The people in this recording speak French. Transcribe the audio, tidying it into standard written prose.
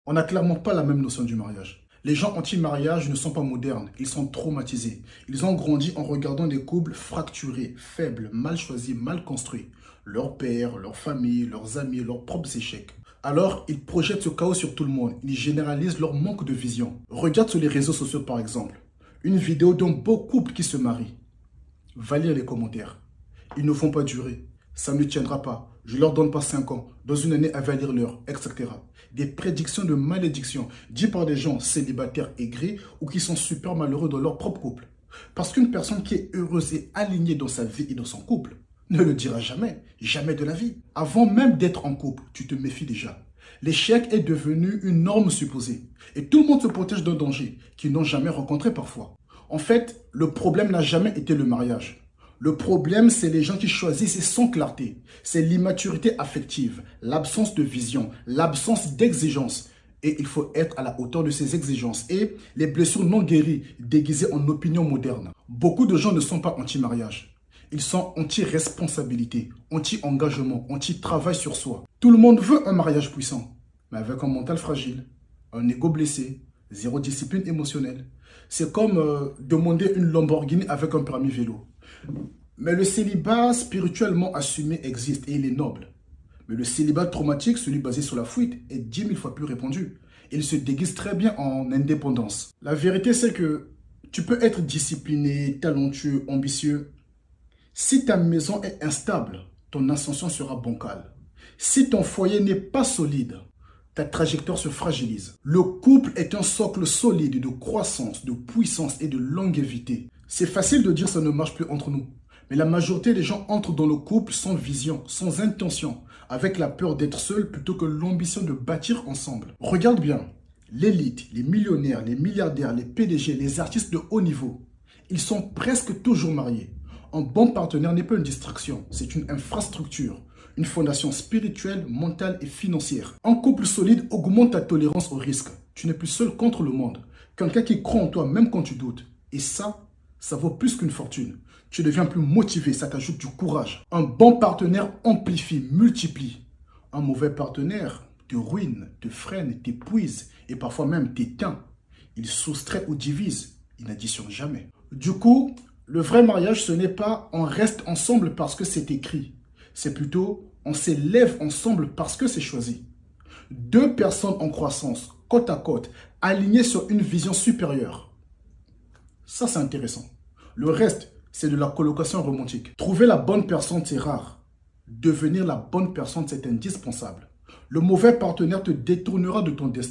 On n'a clairement pas la même notion du mariage. Les gens anti-mariage ne sont pas modernes, ils sont traumatisés. Ils ont grandi en regardant des couples fracturés, faibles, mal choisis, mal construits. Leur père, leur famille, leurs amis, leurs propres échecs. Alors, ils projettent ce chaos sur tout le monde. Ils généralisent leur manque de vision. Regarde sur les réseaux sociaux par exemple. Une vidéo d'un beau couple qui se marie. Va lire les commentaires. Ils ne vont pas durer. Ça ne tiendra pas. Je leur donne pas 5 ans. Dans une année, elle va lire l'heure, etc. Des prédictions de malédiction dites par des gens célibataires aigris ou qui sont super malheureux dans leur propre couple. Parce qu'une personne qui est heureuse et alignée dans sa vie et dans son couple ne le dira jamais, jamais de la vie. Avant même d'être en couple, tu te méfies déjà. L'échec est devenu une norme supposée. Et tout le monde se protège d'un danger qu'ils n'ont jamais rencontré parfois. En fait, le problème n'a jamais été le mariage. Le problème, c'est les gens qui choisissent sans clarté. C'est l'immaturité affective, l'absence de vision, l'absence d'exigence. Et il faut être à la hauteur de ces exigences. Et les blessures non guéries, déguisées en opinion moderne. Beaucoup de gens ne sont pas anti-mariage. Ils sont anti-responsabilité, anti-engagement, anti-travail sur soi. Tout le monde veut un mariage puissant, mais avec un mental fragile, un ego blessé, zéro discipline émotionnelle. C'est comme demander une Lamborghini avec un permis vélo. Mais le célibat spirituellement assumé existe et il est noble. Mais le célibat traumatique, celui basé sur la fuite, est 10 000 fois plus répandu. Il se déguise très bien en indépendance. La vérité, c'est que tu peux être discipliné, talentueux, ambitieux. Si ta maison est instable, ton ascension sera bancale. Si ton foyer n'est pas solide, ta trajectoire se fragilise. Le couple est un socle solide de croissance, de puissance et de longévité. C'est facile de dire ça ne marche plus entre nous. Mais la majorité des gens entrent dans le couple sans vision, sans intention, avec la peur d'être seul plutôt que l'ambition de bâtir ensemble. Regarde bien, l'élite, les millionnaires, les milliardaires, les PDG, les artistes de haut niveau, ils sont presque toujours mariés. Un bon partenaire n'est pas une distraction, c'est une infrastructure, une fondation spirituelle, mentale et financière. Un couple solide augmente ta tolérance au risque. Tu n'es plus seul contre le monde. Quelqu'un qui croit en toi même quand tu doutes. Et ça vaut plus qu'une fortune. Tu deviens plus motivé, ça t'ajoute du courage. Un bon partenaire amplifie, multiplie. Un mauvais partenaire te ruine, te freine, t'épuise et parfois même t'éteint. Il soustrait ou divise, il n'additionne jamais. Du coup, le vrai mariage, ce n'est pas on reste ensemble parce que c'est écrit. C'est plutôt on s'élève ensemble parce que c'est choisi. Deux personnes en croissance, côte à côte, alignées sur une vision supérieure. Ça, c'est intéressant. Le reste, c'est de la colocation romantique. Trouver la bonne personne, c'est rare. Devenir la bonne personne, c'est indispensable. Le mauvais partenaire te détournera de ton destin.